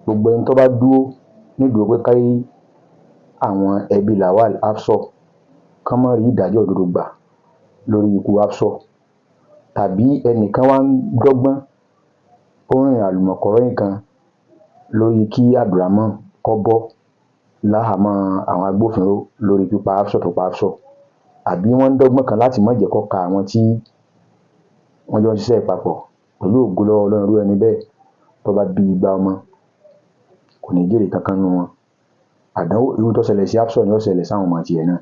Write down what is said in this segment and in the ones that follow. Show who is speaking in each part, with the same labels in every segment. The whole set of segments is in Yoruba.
Speaker 1: gbogbo ẹni tó bá dúró nídùúró pé káyé àwọn ẹbí Lawal Absor kán má rí ìdájọ́ òdodo gbà lórí ikú Absor, tàbí ẹnìkan wá ń dọ́gbọ́n ó ń rìn àlùmọ̀kọ́rọ́yìn kan lórí kí Abdulrahman kó bọ́ láhàámọ́ àwọn agbófinró lórí pípa Absor tó pa Absor, àbí wọ́n ń dọ́gbọ́n kan láti má jẹ́ kó ka àwọn tí wọ́n jọ ń ṣiṣẹ́ papọ̀. Pẹ̀lú ògo lọ́wọ́ Ọlọ́run, irú ẹni bẹ́ẹ̀ tó bá bí igba ọmọ kò ní jèrè kankan nínú wọn. Àdánwò irú tó ṣẹlẹ̀ sí Absor ni ó ṣẹlẹ̀ sáwọn ọmọ tiẹ̀ náà.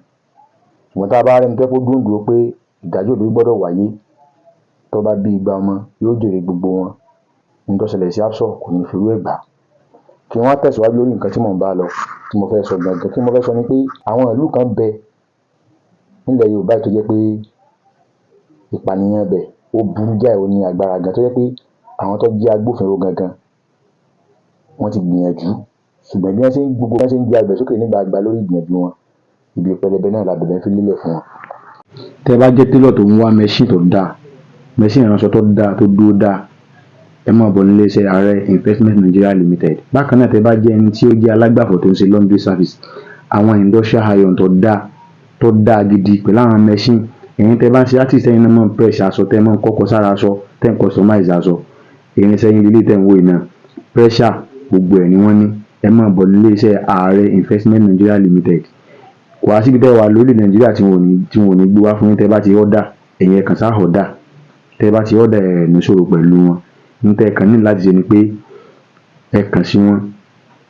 Speaker 1: Ṣùgbọ́n tá a bá rẹ́ni tó jẹ́ pé ó dúró pé ìdájọ́ òdodo gbọ́dọ̀ wáyé, tó bá bí igba ọmọ yóò jèrè gbogbo wọn. Ohun tó ṣẹlẹ̀ sí Absor kò ní fi irú ẹ̀ gbà. Kí wọ́n tẹ̀síwájú lórí nǹkan tí mò ń bá lọ, tí mo fẹ́ sọ gangan. Tí mo fẹ́ sọ ni pé àwọn ìlú kan bẹ nílẹ̀ Yorùbá tó jẹ́ pé ìpànìyàn bẹ̀ ó burú jáì, ó ní agbára gan, tó jẹ́ pé àwọn tó jẹ́ agbófinró gangan wọ́n ti gbìyànjú, ṣùgbọ́n bí wọ́n ṣe ń gbé agbẹ̀ sókè nígbàgbà lórí ìgbìyànjú wọn, ibi pẹlẹbẹ náà làbẹ̀bẹ̀ fi lélẹ̀ fún wọn. Tẹ́ bá jẹ́ télọ̀ tó ń wá mẹ́ṣìn tó dáa, mẹ́ṣìn ìránṣọ tó dáa tó dúró dáa, ẹ máa bọ̀ nílé iṣẹ́ Ààrẹ Investment Nigeria Limited. Bákan náà, tẹ́ bá jẹ́ ẹni tí ó jẹ́ alágbàfọ̀ tó ń ṣe laundry service, àwọn industrial iron tó dáa gidi pẹ̀lú àwọn mẹ́ṣìn. Ẹ̀yin tẹ́ bá ń ṣe artist, ẹ̀yin náà máa ń press aṣọ, tẹ́ máa ń kọ́kọ́ sára aṣọ, tẹ́ ń customize aṣọ. Ẹ̀yin sẹ́yìn lílé tẹ́ ń wò iná pressure gbogbo ẹ̀ ni wọ́n ní. Ẹ máa bọ̀ nílé iṣẹ́ Ààrẹ Investment Nigeria Limited. Kò wá síbi tẹ́ wà lórí Nàìjíríà tí wọ́n ò ní gbé wá fún yín. Tẹ́ bá ti order, ẹ̀yin ẹ kàn sá order. Tẹ́ bá ti order, ẹ̀ ní ṣòro pẹ̀lú wọn. Ohun tẹ́ ẹ kàn ní láti ṣe ni pé ẹ kàn sí wọn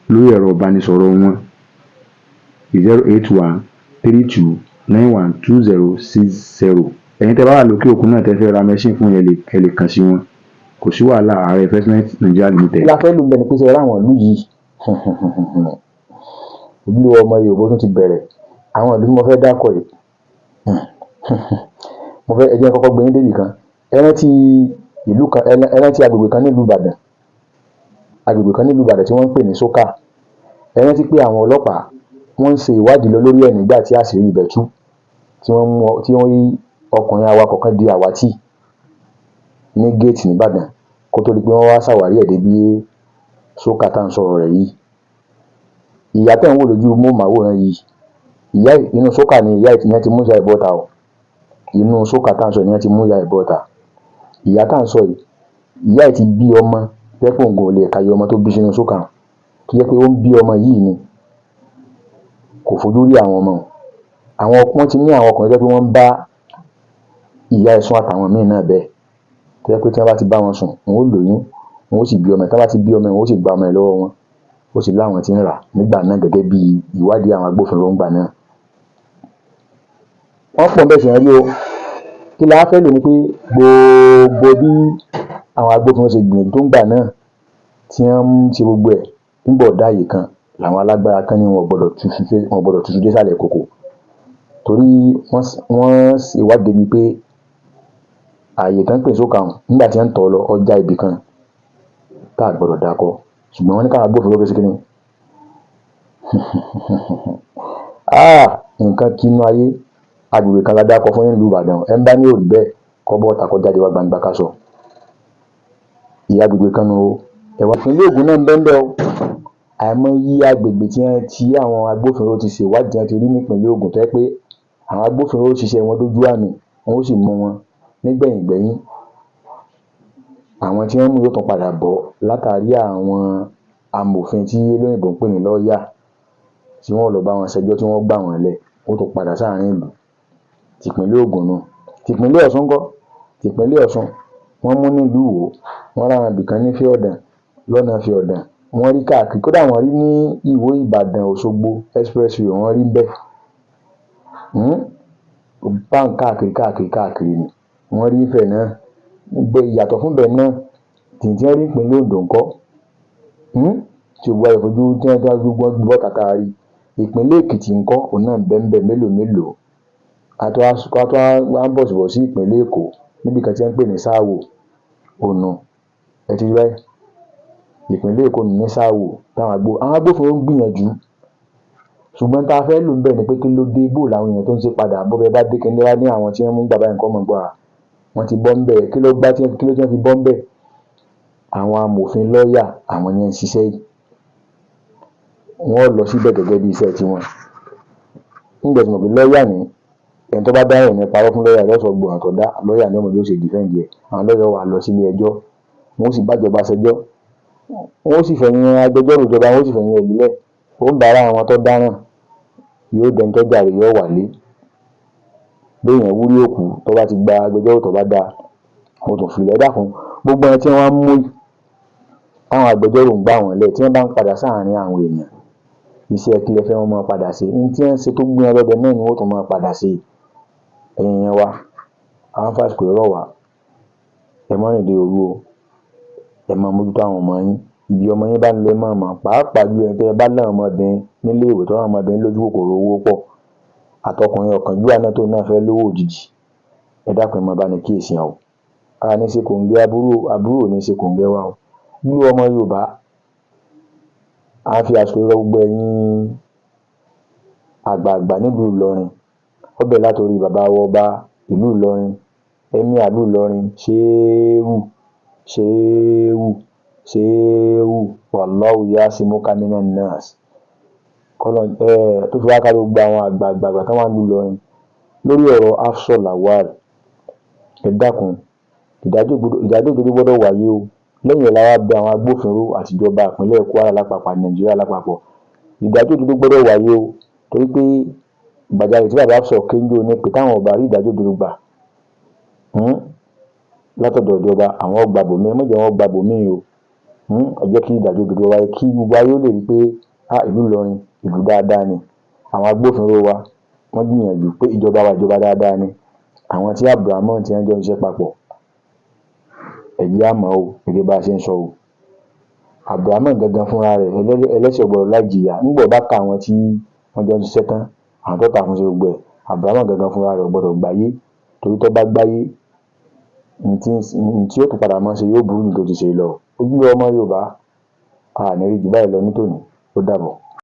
Speaker 1: lórí ẹ̀rọ ìbánisọ̀rọ̀ wọn 08132912060. Ẹ̀yin tẹ́ bá wà lókè òkun náà tẹ́ fẹ́ ra machine fún ẹ lè kàn sí wọn. Kò sí wàhálà. Ààrẹ Investment Nigeria Limited. La fẹ́ lù bẹ́ẹ̀ ni pé ṣe ráwọn ìlú yìí ìlú ọmọ Yorùbá tún ti bẹ̀rẹ̀. Àwọn ìlú tí mo fẹ́ dákọ̀ yìí mo fẹ́ ẹ jẹ́ kọ́kọ́ gbé yín débì kan. Ẹ rántí ìlú kan, ẹ rántí agbègbè kan nílùú Ìbàdàn, tí wọ́n ń pè ní Sókà. Ẹ rántí pé àwọn ọlọ́pàá wọ́n ń ṣe ìwádìí lọ lórí ẹ̀ nígbà tí àṣírí ibẹ̀ tú, tí wọ́n rí ọkùnrin awakọ̀ kan di àwátì ní géètì nìbàdàn kó tó di pé wọ́n wá ṣàwárí ẹ̀ débi Sókà tá à ń sọ̀rọ̀ rẹ̀ yìí. Ìyá tẹ̀ ń wò lójú móhùnmáwòrán yìí, ìyá inú Sókà ni ìyá ìtìyẹn ti mú ìyá ìbọ́ta o. Inú Sókà tá à ń sọ ìyẹn ti mú ìyá ìbọ́ta. Ìyá tá à ń sọ yìí, ìyá ẹ̀ ti bí ọmọ tẹ́pọ̀ ògùn ò lè ka iye ọmọ tó bí sínú Sókà, tó jẹ́ pé ó ń bí ọmọ yìí ni kò fojú rí àwọn ọmọ. Wọ́n ti ní àwọn ọkùnrin jẹ́ pé wọ́n ń bá ìyá ẹ̀ sùn àtàwọn míì náà bẹ́ẹ̀, tó jẹ́ pé tí wọ́n bá ti bá wọn sùn, wọn ó lóyún, wọn ó sì bí ọmọ. Tí wọ́n bá ti bí ọmọ, wọn ó sì gba ọmọ ẹ̀ lọ́wọ́ wọn. Ó sì láwọn tí ń rà nígbà náà gẹ́gẹ́ bí ìwádìí àwọn agbófinró ńgbà náà. Wọ́n pọ̀ bẹ́ẹ̀ sì ń rí o. Kí la fẹ́ lò ní pé gbogbo bí àwọn agbófinró ṣe gbìyànjú tó ń gbà náà tí wọ́n ń ṣe gbogbo ẹ̀ nígbà ọ̀dá yìí kan làwọn alágbára kan ní wọn gbọ́dọ̀ túṣu désàlẹ̀ kòkò, torí wọ́n ṣèwádìí débi pé ààyè kan pè Sókà hàn nígbà tí wọ́n ń tọ̀ lọ ọjà ibì kan tá a gbọ́dọ̀ dákọ̀, ṣùgbọ́n wọ́n ní káwọn agbófinró fẹ́ sí kíni nǹkan kí inú ayé. Agbègbè kan la dákọ̀ fún yín nílùú Ìbàdàn. Ẹ ń bá ní òrí bẹ́ẹ̀ kọ́ bọ́ta kó jáde wá gbangba ká sọ. Ìyá agbègbè kan nu o. Ẹ̀wà ìpínlẹ̀ Ògùn náà ń bẹ́ńbẹ́ o. Àìmọye agbègbè tí àwọn agbófinró ti ṣèwádìí wọn ti rí nípínlẹ̀ Ògùn tó jẹ́ pé àwọn agbófinró ṣiṣẹ́ wọn dójú àmì, wọn ó sì mú wọn nígbẹ̀yìn. Àwọn tí wọ́n mú yóò tún padà bọ́ látàrí àwọn amòfin tí olóyìnbó ń pè ní lọ́ọ̀yà tí wọ́n lọ bá wọn ṣẹjọ́ tí wọ́n gbà wọ́n lẹ̀, ó tún padà sáàárín ìlú. Tìpínlẹ̀ Ògùn náà. Tìpínlẹ̀ Ọ̀ṣun ńkọ́? Tìpínlẹ̀ Ọ̀ṣun wọ́n mú nílùú Ìwó, wọ́n ráwọn ibìkan ní Fíọ̀dàn, lọ́nà Fíọ̀dàn, wọ́n rí káàkiri. Kódà wọ́n rí ní Ìwó, Ìbàdàn, Òṣogbo expressway wọ́n rí bẹ́ẹ̀. Báǹkì káàkiri ni wọ́n rí Ifẹ̀ náà. Gbogbo ìyàtọ̀ fún bẹ́ẹ̀ náà tìǹtì rí ìpínlẹ̀ Oǹdó ńkọ́? Tí gbogbo ayọ̀ fojú tí wọ́n gbọ́ tàkà rí. Ìpínlẹ̀ Èkìtì ńkọ́? Òun náà bẹ́ẹ̀ mélòó. Ká tó wá ń bọ̀ sí ìpínlẹ̀ Èkó níbi kan tí wọ́n ń pè ní Sáwò ònà. Ẹ ti rí báyìí. Ìpínlẹ̀ Èkó ní Sáwò táwọn agbófinró ń gbìyànjú. Ṣùgbọ́n tá a fẹ́ lò ń bẹ̀ ni pé kí ló dé bò láwọn èèyàn tó ń ṣe padà bọ́ bẹ́ẹ̀ bá dé kíní wá ní àwọn tí wọ́n mú gbàgbá nǹkan mọ̀ gbọ́ wọ́n ti bọ́ ń bẹ̀. Kí ló tí wọ́n fi bọ́ ń bẹ̀? Àwọn amòfin lọ́ọ̀yà àwọn ni ń ṣiṣẹ́ yìí. wọ́n lọ síbẹ̀ gẹ́gẹ́ bí iṣẹ́ tiwọn. Nígbà tí mo pè lọ́ọ̀yà ní ẹni tó bá dáhùn ní parọ́ fún lọ́ọ̀yà lọ́sọ̀ gbọ̀n tó dá lọ́ọ̀yà ní ọmọ bí ó ṣe dìfẹ́ǹdì ẹ̀. Àwọn lọ́ọ̀yà wà lọ sílé ẹjọ́, wọ́n sì bájọba ṣẹjọ́, wọ́n sì fẹ̀yìn agbẹjọ́rò ìjọba, wọ́n sì fẹ̀yìn ẹ̀lílẹ̀. Ó ń bára àwọn tó dáràn yóò dẹni tó jàre yóò wálé. Béèyàn wúrí òkú tó bá ti gba agbẹjọ́rò tó bá dáa, mo tún fi lẹ́dà fún gbogbo ẹni tí wọ́n mú àwọn agbẹjọ́rò ń gbà wọ́n lẹ̀ tí wọ́n bá ń padà sáàárín àwọn èèyàn. Iṣẹ́ kí lẹ fẹ́ wọ́n máa padà sí? Ní tí wọ́n ń ṣe tó gbé wọn lọ́bẹ̀ náà ni wọ́n tún máa padà sí. Ẹ̀yin yẹn wa, àwọn fásitì rọ̀ wá, ẹ má rìn dé òru o, ẹ máa mójútó àwọn ọmọ yín. Ibi ọmọ yín bá ń lọ ẹ máa mọ̀, pàápàá ju ẹni tí ẹ bá láwọn ọmọbìnrin nílé ìwé tó àwọn ọmọbìnrin lójú kòkòrò owó pọ̀. Àtọkùnrin ọ̀kánjúwà náà tó náà fẹ́ lówó òjijì. Ẹ dákun ẹ máa bá ní kíyèsí o. A ní ṣe kòǹgẹ́ àbúrò ní ṣe kòǹgẹ́ wa o. Bí ọmọ Yorùbá, a fi àsìkò rọ gbogbo ẹ̀yin àgbààgbà nílùú Ìlọrin. Ó bẹ̀rẹ̀ látorí bàbá wa ọba ìlú Ìlọrin, Emir ìlú Ìlọrin, Ṣéhù, Wallahu ya'simuka minan nas. Tó fi wá kárí gbogbo àwọn àgbààgbà tó wà nílùú Ìlọrin. Lórí ọ̀rọ̀ Hafsat Lawal, ẹ dákun, ìdájọ́ òdodo gbọ́dọ̀ wáyé o. Lẹ́yìn ẹ̀ la wá bẹ àwọn agbófinró àti ìjọba ìpínlẹ̀ Kwara lápapọ̀ àti Nàìjíríà lápapọ̀. Ìdájọ́ òdodo gbọ́dọ̀ wáyé o, torí pé ìgbàjarè tí bàbá Hafsat kéńjó ní pé táwọn ọba rí ìdájọ́ òdodo gbà látọ̀dọ̀ ìjọba, àwọn ọgbà bòmí, ẹ má jẹ́ wọn gbà bòmí o. Ẹ jẹ́ kí ìdájọ́ òdodo wáyé kí gbogbo ayé ó lè rí pé ìlú Ìlọrin ìlú dáadáa ni. Àwọn agbófinró wa wọ́n gbìyànjú pé ìjọba wa ìjọba dáadáa ni. Àwọn tí Abdulrahman tí wọ́n jọ ń ṣiṣẹ́ papọ̀, ẹ jẹ́ á mọ̀ o gẹ́gẹ́ bá a ṣe ń sọ o. Abdulrahman gangan fúnra rẹ̀ ẹlẹ́ṣẹ̀ gbọ́dọ̀ láì jìyà. Nígbà bá ka àwọn tí wọ́n jọ ń ṣiṣẹ́ tán, àwọn tó ta fún ṣe gbogbo ẹ̀, Abdulrahman gangan fúnra rẹ̀ gbọ́dọ̀ gbáyé, torí tó bá gbáyé ní tí ó tún padà máa ṣe yóò burú ní tó ti ṣe lọ. Ojúlówó ọmọ Yorùbá, a ní rí jù báyìí lọ ní tòní. Ó dàbọ̀.